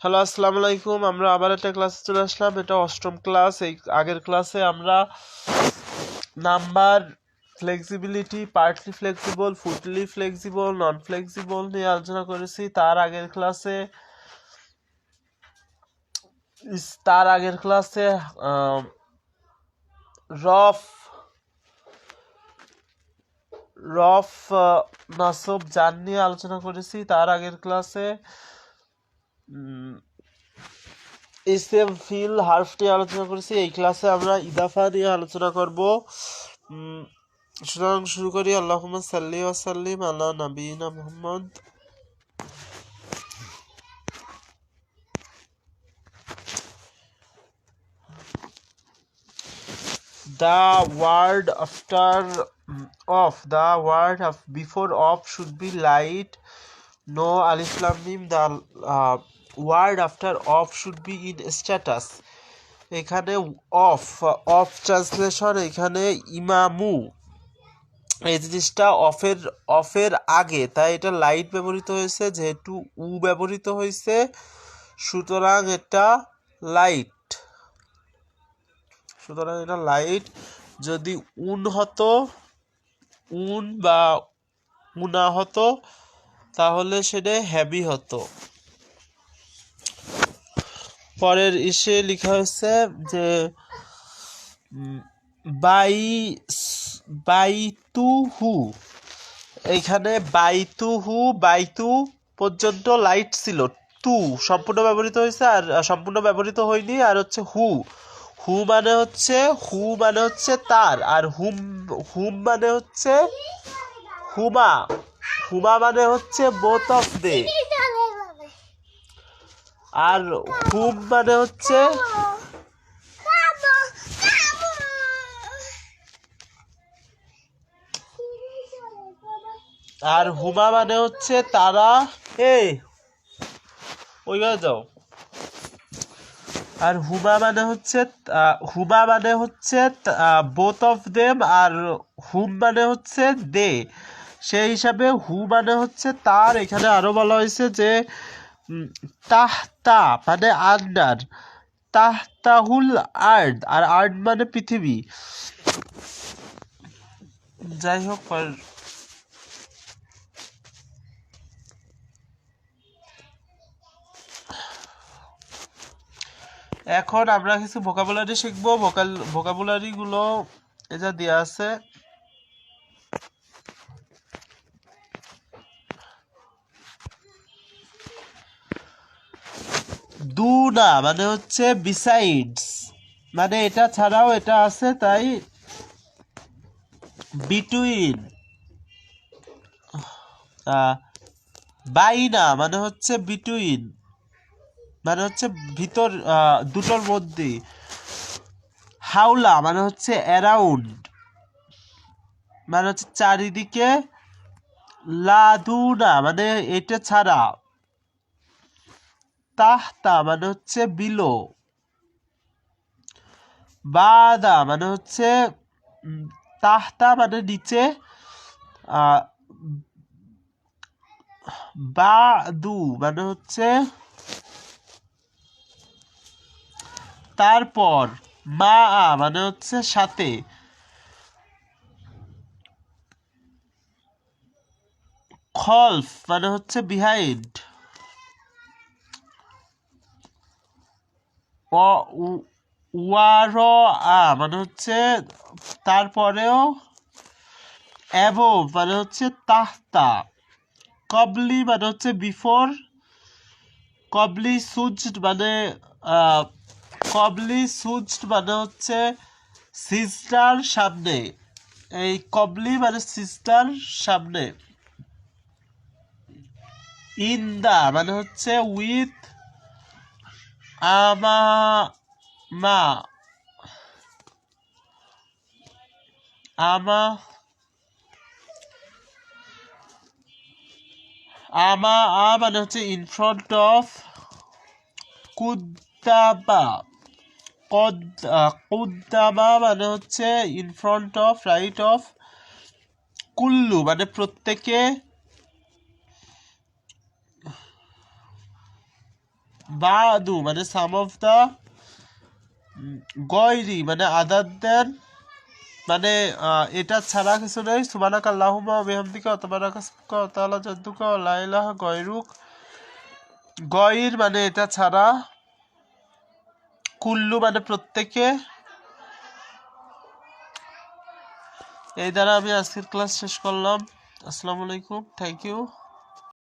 Hello, আসসালামু আলাইকুম। আমরা আবার একটা ক্লাসে চলে আসলাম। এটা অষ্টম ক্লাস। এই আগের ক্লাসে আমরা number, flexibility, partly flexible, fully flexible, non flexible নিয়ে আলোচনা করেছি। তার আগের ক্লাসে রফ রফ নাসব জান নিয়ে আলোচনা করেছি। তার আগের ক্লাসে ইসেম ফিল হার্ফ নিয়ে আলোচনা করেছি। এই ক্লাসে আমরা ইদাফা নিয়ে আলোচনা করব। সুতরাং শুরু করি। আল্লাহুম্মা সাল্লি ওয়া সাল্লিম আলা নাবিয়িনা Muhammad. The word before of should be light. No alif lam mim. The word after of should be in status. এখানে অফ ট্রান্সলেশন, এখানে ইমামু, এই জিনিসটা অফের আগে, তাই এটা লাইট ব্যবহৃত হয়েছে। যেহেতু ব্যবহৃত হয়েছে, সুতরাং এটা লাইট। যদি হতো, বা উনা হতো, তাহলে সেটা হেভি হতো। পরের ইসে লেখা হয়েছে যে বাইতুহু। এইখানে বাইতু পর্যন্ত লাইট ছিল। তু সম্পূর্ণ ব্যবহৃত হয়েছে, আর সম্পূর্ণ ব্যবহৃত হয়নি। আর হচ্ছে হু মানে হচ্ছে তার, আর হুম মানে হচ্ছে হুমা মানে হচ্ছে বোথ অফ দে, আর হুম মানে হচ্ছে আর হুমা মানে হচ্ছে তারা। ওইখানে যাও। আর হুমা মানে হচ্ছে বোথ অফ দেম, আর হুম মানে হচ্ছে দে। সেই হিসাবে হু মানে হচ্ছে তার। এখানে আরো বলা হয়েছে যে তাহতা মানে আন্ডার, তাহতাহুল আর্দ, আর আর্দ মানে পৃথিবী। যাই হোক, এখন আমরা কিছু ভোকাবুলারি শিখবো। ভোকাবুলারি গুলো এটা দেওয়া আছে। দুনা মানে হচ্ছে বিসাইডস, মানে এটা ছাড়াও এটা আছে, তাই বিটুইন। বাইনা মানে হচ্ছে বিটুইন, মানে হচ্ছে ভিতর, দুটোর মধ্যে। হাওলা মানে হচ্ছে অ্যারাউন্ড, মানে হচ্ছে চারিদিকে। লাদুনা মানে এটা ছাড়া। তাহতা মানে হচ্ছে বিলো। বাদা মানে হচ্ছে তাহতা মানে নিচে। বাদু মানে হচ্ছে তারপর। মা মানে হচ্ছে সাথে। খলফ মানে হচ্ছে বিহাইন্ড। মানে হচ্ছে তারপরেও। অ্যাবোভ মানে হচ্ছে তাহতা। কবলি মানে হচ্ছে বিফোর। কবলি সুজড মানে হচ্ছে সিস্টার সামনে। এই কবলি মানে সিস্টার সামনে। ইন্দা মানে হচ্ছে উইথ। আমা মা আমা আমা মানে হচ্ছে ইন ফ্রন্ট অফ। কুদ্দাবা কুদ্দামা মানে হচ্ছে in front of, right of. কুল্লু মানে প্রত্যেকে। বাদু মানে সাম অফ দা, গয়রি মানে আদার দেন, মানে এটা ছাড়া কিছু নেই। সুবহানাকা আল্লাহুম্মা ওয়া বিহামদিকা ওয়া তাবারাকা ইসমুকা ওয়া তাআলা জাদ্দুকা ওয়া লা ইলাহা গয়রুক, গয়র মানে এটা ছাড়া, কুল্লু মানে প্রত্যেকে। এই দ্বারা আমি আজকের ক্লাস শেষ করলাম। আসসালামু আলাইকুম, থ্যাংক ইউ।